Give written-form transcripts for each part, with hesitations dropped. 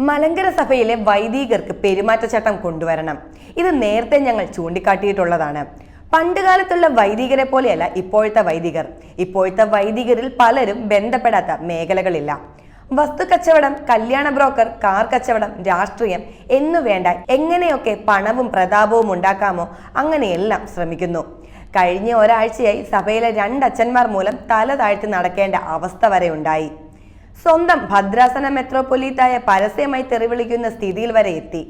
മലങ്കര സഭയിലെ വൈദികർക്ക് പെരുമാറ്റച്ചട്ടം കൊണ്ടുവരണം. ഇത് നേരത്തെ ഞങ്ങൾ ചൂണ്ടിക്കാട്ടിയിട്ടുള്ളതാണ്. പണ്ടുകാലത്തുള്ള വൈദികരെ പോലെയല്ല ഇപ്പോഴത്തെ വൈദികർ. ഇപ്പോഴത്തെ വൈദികരിൽ പലരും ബന്ധപ്പെടാത്ത മേഖലകളില്ല. വസ്തു കച്ചവടം, കല്യാണ ബ്രോക്കർ, കാർ കച്ചവടം, രാഷ്ട്രീയം എന്നു വേണ്ട എങ്ങനെയൊക്കെ പണവും പ്രതാപവും ഉണ്ടാക്കാമോ അങ്ങനെയെല്ലാം ശ്രമിക്കുന്നു. കഴിഞ്ഞ ഒരാഴ്ചയായി സഭയിലെ 2 അച്ഛന്മാർ മൂലം തല താഴ്ത്തി നടക്കേണ്ട അവസ്ഥ വരെ ഉണ്ടായി. സ്വന്തം ഭദ്രാസന മെത്രോപൊലീത്തായ പരസ്യമായി തെറിവിളിക്കുന്ന സ്ഥിതിയിൽ വരെ എത്തി.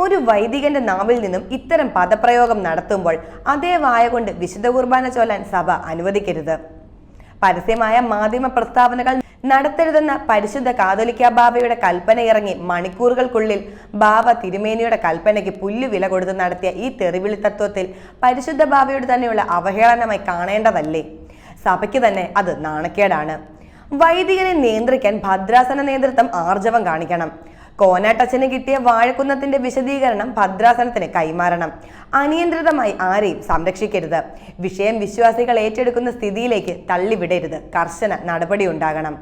ഒരു വൈദികന്റെ നാവിൽ നിന്നും ഇത്തരം പദപ്രയോഗം നടത്തുമ്പോൾ അതേ വായ കൊണ്ട് വിശുദ്ധ കുർബാന ചൊല്ലാൻ സഭ അനുവദിക്കരുത്. പരസ്യമായ മാധ്യമ പ്രസ്താവനകൾ നടത്തരുതെന്ന പരിശുദ്ധ കാതോലിക്ക ബാവയുടെ കൽപ്പന ഇറങ്ങി മണിക്കൂറുകൾക്കുള്ളിൽ ബാവ തിരുമേനിയുടെ കൽപ്പനയ്ക്ക് പുല്ലുവില കൊടുത്ത് നടത്തിയ ഈ തെറിവിളി തത്വത്തിൽ പരിശുദ്ധ ബാവയോട് തന്നെയുള്ള അവഹേളനമായി കാണേണ്ടതല്ലേ? സഭയ്ക്ക് തന്നെ അത് നാണക്കേടാണ്. വൈദികനെ നിയന്ത്രിക്കാൻ ഭദ്രാസന നേതൃത്വം ആർജവം കാണിക്കണം. കോനാട്ടച്ഛന് കിട്ടിയ വാഴക്കുന്നത്തിന്റെ വിശദീകരണം ഭദ്രാസനത്തിന് കൈമാറണം. അനിയന്ത്രിതമായി ആരെയും സംരക്ഷിക്കരുത്. വിഷയം വിശ്വാസികൾ ഏറ്റെടുക്കുന്ന സ്ഥിതിയിലേക്ക് തള്ളിവിടരുത്. കർശന നടപടി ഉണ്ടാകണം.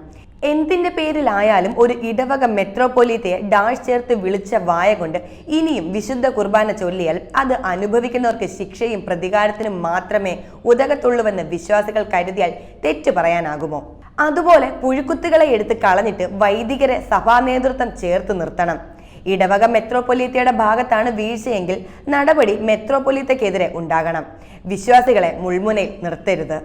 എന്തിന്റെ പേരിലായാലും ഒരു ഇടവക മെത്രോപൊലീത്തയെ ഡാഷ് ചേർത്ത് വിളിച്ച വായ കൊണ്ട് ഇനിയും വിശുദ്ധ കുർബാന ചൊല്ലിയാൽ അത് അനുഭവിക്കുന്നവർക്ക് ശിക്ഷയും പ്രതികാരത്തിനും മാത്രമേ ഉതകത്തുള്ളൂവെന്ന് വിശ്വാസികൾ കരുതിയാൽ തെറ്റു പറയാനാകുമോ? അതുപോലെ പുഴുക്കുത്തുകളെ എടുത്ത് കളഞ്ഞിട്ട് വൈദികരെ സഭാ നേതൃത്വം ചേർത്ത് നിർത്തണം. ഇടവക മെത്രോപൊലീത്തയുടെ ഭാഗത്താണ് വീഴ്ചയെങ്കിൽ നടപടി മെത്രോപൊലീത്തക്കെതിരെ ഉണ്ടാകണം. വിശ്വാസികളെ മുൾമുനയിൽ നിർത്തരുത്.